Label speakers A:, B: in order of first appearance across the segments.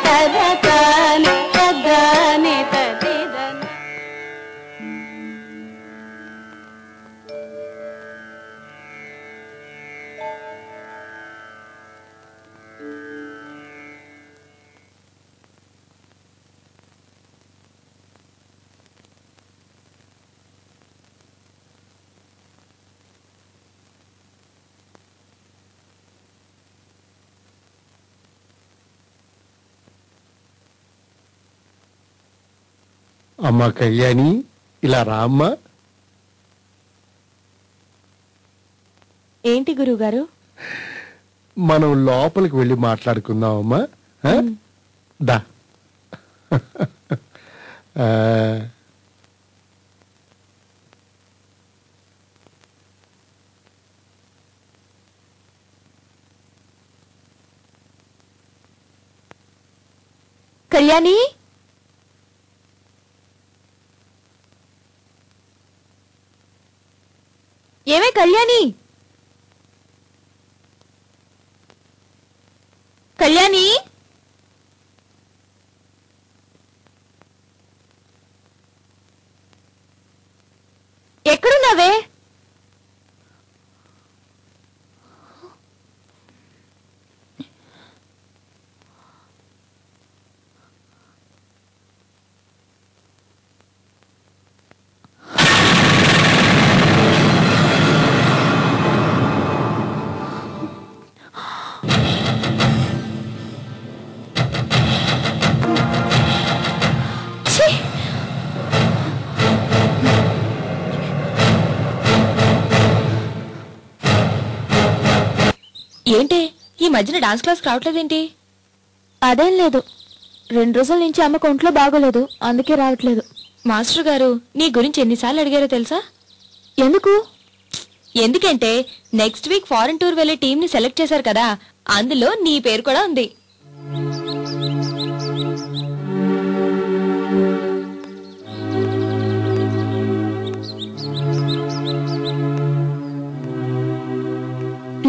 A: తదతాని తద్దాని తదిదన.
B: అమ్మా కళ్యాణి, ఇలా రా అమ్మా.
C: ఏంటి గురువుగారు?
B: మనం లోపలికి వెళ్ళి మాట్లాడుకుందాం అమ్మా. దా.
C: కళ్యాణి, ఏమే కళ్యాణి? కళ్యాణి, ఎక్కడున్నావే? ఏంటి ఈ మధ్యన డాన్స్ క్లాస్ రావట్లేదేంటి? అదేం లేదు, 2 రోజుల నుంచి అమ్మకు ఒంట్లో బాగోలేదు, అందుకే రావట్లేదు. మాస్టర్ గారు నీ గురించి ఎన్నిసార్లు అడిగారో తెలుసా? ఎందుకు? ఎందుకంటే నెక్స్ట్ వీక్ ఫారెన్ టూర్ వెళ్లే టీం ని సెలెక్ట్ చేశారు కదా, అందులో నీ పేరు కూడా ఉంది.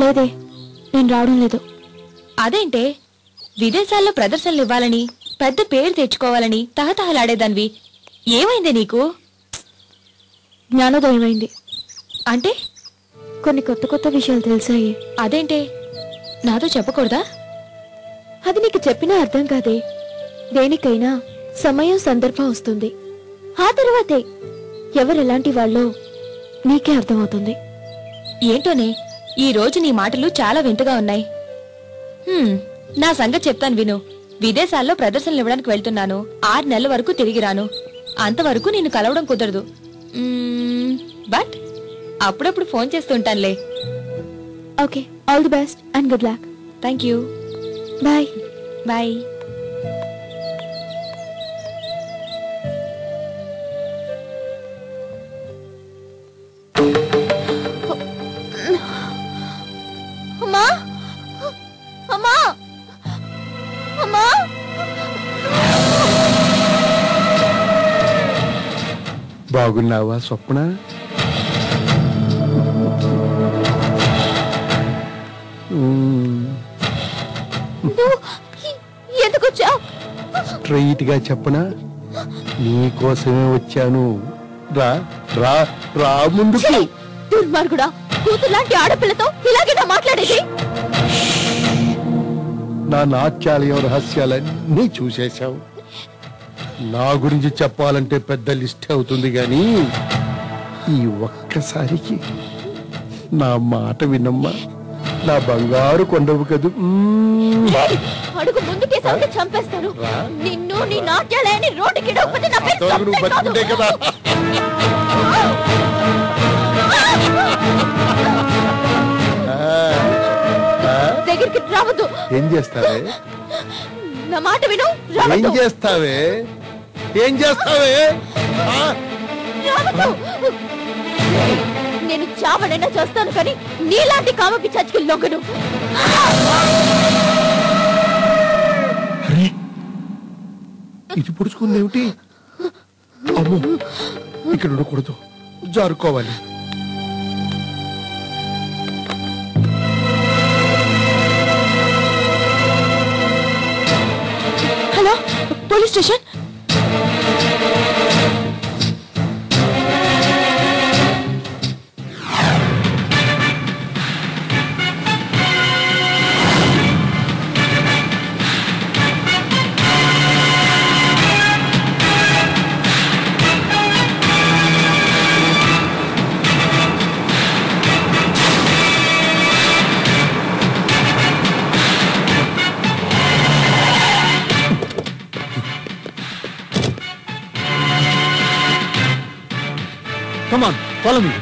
C: లేదే, నేను రావడం లేదు. అదేంటే విదేశాల్లో ప్రదర్శనలు ఇవ్వాలని పెద్ద పేరు తెచ్చుకోవాలని తహతహలాడేదానివి, ఏమైందే నీకు? జ్ఞానోదయమైంది. అంటే కొన్ని కొత్త కొత్త విషయాలు తెలిసాయి. అదేంటే నాతో చెప్పకూడదా? అది నీకు చెప్పినా అర్థం కాదే. దేనికైనా సమయం సందర్భం వస్తుంది, ఆ తర్వాతే ఎవరెలాంటి వాళ్ళో నీకే అర్థమవుతుంది. ఏంటోనే ఈ రోజు నీ మాటలు చాలా వింతగా ఉన్నాయి. నా సంగతి చెప్తాను విను. విదేశాల్లో ప్రదర్శనలు ఇవ్వడానికి వెళ్తున్నాను. 6 నెలల వరకు తిరిగి రాను. అంతవరకు నిన్ను కలవడం కుదరదు. బట్ అప్పుడప్పుడు ఫోన్ చేస్తుంటానులే. Okay, all the best and good luck. Thank you. Bye bye. అమ్మా అమ్మా అమ్మా,
B: బాగున్నావా స్వప్న?
C: ఎందుకు వచ్చావు?
B: స్ట్రైట్ గా చెప్పనా, నీకోసమే వచ్చాను. రా రా రా ముందుకు.
C: దుర్మార్గుడా, కూతులాంటి ఆడపిల్లతో ఇలాగేనా మాట్లాడేది?
B: నా నాట్యాలయం రహస్యాలన్నీ చూసేశావు. నా గురించి చెప్పాలంటే పెద్ద లిస్ట్ అవుతుంది గాని ఈ ఒక్కసారికి నా మాట వినమ్మా, నా బంగారు కొండవు కదూ.
C: అడుగు ముందుకేసారి చంపేస్తాను నిన్ను. నీ నాట్యాలయాన్ని రోడ్డుకి
B: బతుకుంటే కదా.
C: దగ్గరికి రావద్దు.
B: ఏం చేస్తావే?
C: నా మాట విను.
B: ఏం చేస్తావే? ఏం చేస్తావే?
C: నేను చావనైనా చేస్తాను కానీ నీలాంటి కామపి చచ్చికి లొంగను.
B: ఇది పుడుచుకుందేమిటి? అమ్మో, ఇక్కడ ఉండకూడదు, జారుకోవాలి.
C: Police station.
D: Come on, follow me.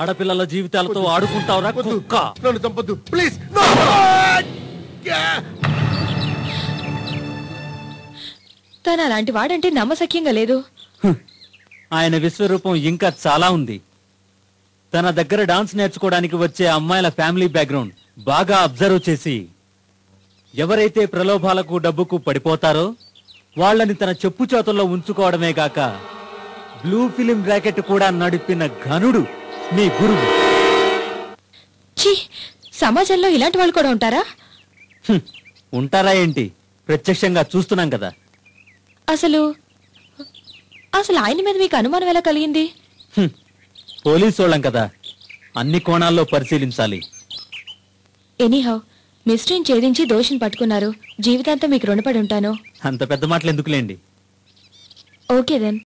D: ఆడపిల్లల జీవితాలతో ఆడుకుంటావురా కుక్క.
B: నన్ను చంపొద్దు ప్లీజ్.
C: తను అలాంటి వాడంటే నమ్మశక్యంగా లేదు.
D: ఆయన విశ్వరూపం ఇంకా చాలా ఉంది. తన దగ్గర డాన్స్ నేర్చుకోవడానికి వచ్చే అమ్మాయిల ఫ్యామిలీ బ్యాక్గ్రౌండ్ బాగా అబ్జర్వ్ చేసి ఎవరైతే ప్రలోభాలకు డబ్బుకు పడిపోతారో వాళ్ళని తన చెప్పు చేతుల్లో ఉంచుకోవడమే గాక బ్లూ ఫిలిం ర్యాకెట్ కూడా నడిపిన ఘనుడు మీ గురువు.
C: ఛీ, సమాజంలో ఇలాంటి వాళ్ళు కూడా ఉంటారా?
D: ఉంటారా ఏంటి, ప్రత్యక్షంగా చూస్తున్నాం కదా.
C: అసలు ఆయన మీద మీకు అనుమానం ఎలా కలిగింది?
D: పోలీసు వాళ్ళం కదా, అన్ని కోణాల్లో పరిశీలించాలి.
C: ఎనీహౌ మిస్టరీని ఛేదించి దోషిని పట్టుకున్నారు. జీవితాంతం మీకు రుణపడి ఉంటాను.
D: అంత పెద్ద మాటలు ఎందుకులేండి.
C: Okay then.